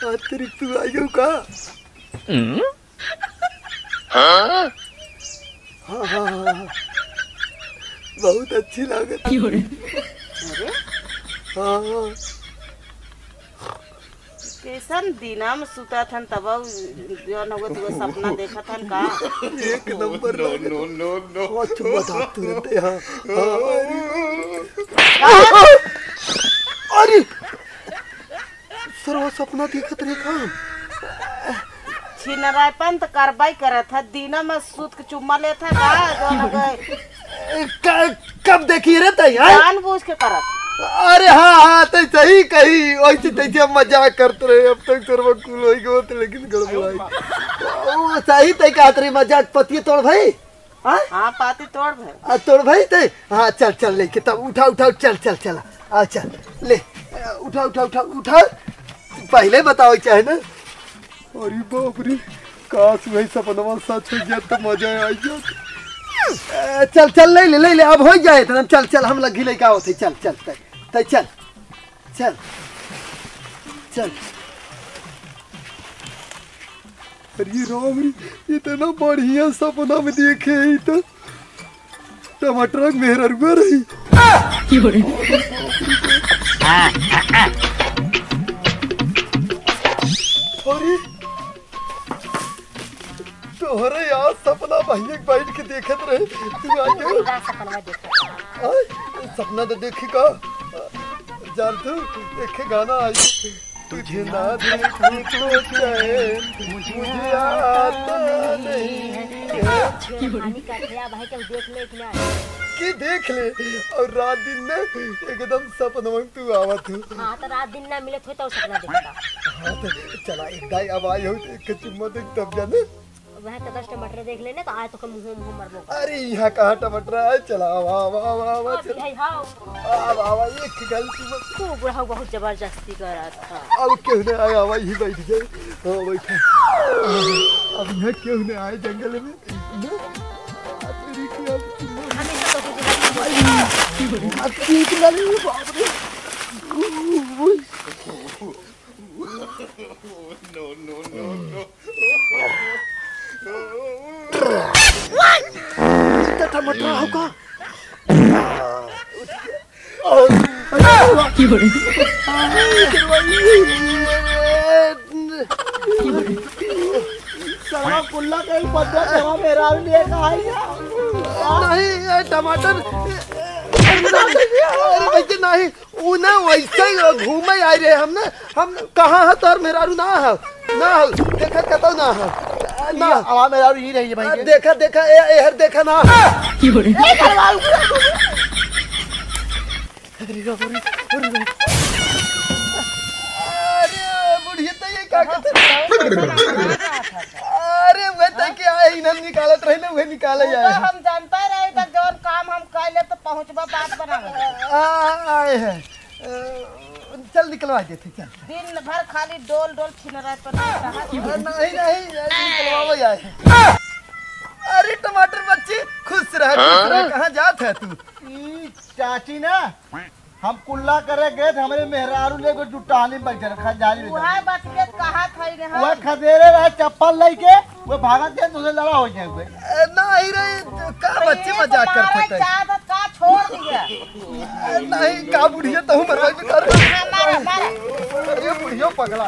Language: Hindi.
तेरी तू आयो का? हाँ हाँ हाँ, बहुत अच्छी लागत। अरे हाँ कैसन दिना में सुता थन तब जो नगो तू सपना देखा थन का? एक नंबर। नो नो नो बता तुरंत। हाँ अरे सर्व सपना देखत रे का? छिनरायपन तो करबाई करत था दिना में सूत के चुम्मा लेता का जो नगो कब देखी रे तई? जानबूझ के करत। अरे हाँ हाँ तो सही कही वैसे तैसे हम मजाक करते रहे। अब तक सर्व कूल हो गयो तो लेकिन गड़बड़ाई। ओ सही तई का तेरी मजाक पतिए तोड़ भाई। हाँ पाती तोड़ भाई। तोड़ भाई तई। हाँ चल चल लेके तब उठा उठा चल चल चल। आ चल ले उठा उठा उठा उठा। पहले बताओ चाहे ना। अरे बाप रे काश वही सपना सच हो गया तो मजा आ गया। चल चल ले ले अब हो जाए तो चल चल हम लगी लेके आओ थे। चल चल चल चल चल चल। अरे राम रे इतना बढ़िया सपना में देखे ही तो टमाटर मेहर रुआ रही। अरे तोहरे यार सपना भैया बैठ के देखत रहे तू आगे। सपना तो देखे का जान तू देखे गाना आई। तुझे ना देखूं तो चैन मुझे आता नहीं कि देख ले और रात दिन में एकदम सपना में तू आवत हो। हाँ तो रात दिन ना मिले तो सपना देखता। हाँ तो चला एक दाई अब आई हो एक चुम्मा देख तब जाने। वह तो 10 टमाटर देख लेने तो आज तो मुंह मरबो। अरे यहाँ कहाँ टमाटर है? चला वाह वाह वाह वाह चल। हां वाह वाह एक गलती मत। तू बुढ़ा बहुत जबरदस्ती कर रहा था। अब क्यों नहीं आया? वही ही बैठ जाए। हाँ बैठा। अब यहाँ क्यों नहीं आए जंगल में? तेरी क्या हमेशा तो गुजराती अब ठीक लगी बाप रे। No no no no. टमाटर होगा। साला कुल्ला कहीं पत्ता जमा मेरा लिए नहीं टमाटर। अरे भैया नहीं वो ना वैसे घूमे आए रहे हम ना। हम कहाँ है तोर मेरा ना है ना देखा कतो ना है ना आवा मेरा ही रही है भाई। देखा देखा एहर देखा ना। अरे बुढ़िया तो ये क्या करते? अरे मैं तो क्या इन्हें निकालत रहे ना वह निकाले जाए। हम जानता रहे कि जौन काम हम कर ले तो पहुंचबा बात बनावे। आए हैं चल निकलवा देते चल। दिन भर खाली डोल डोल छिनराय पर नहीं नहीं निकलवा जाए। अरे टमाटर बच्ची खुश रह कहाँ जात है तू? चाची ना हम कुल्ला करे गए हमारे मेहरारू ले को जुटानी बैठे रखा जाली में। वह बात के कहा था रे हम। वह खदेरे रहे चप्पल लेके वो भागत है तुझे लड़ा हो जाए। नहीं रे का बच्चे मजाक करते थे। आदत का छोड़ दिया। नहीं का बुढ़िया तो मरवाई भी कर। मारा मारा अरे बुढ़िया पगला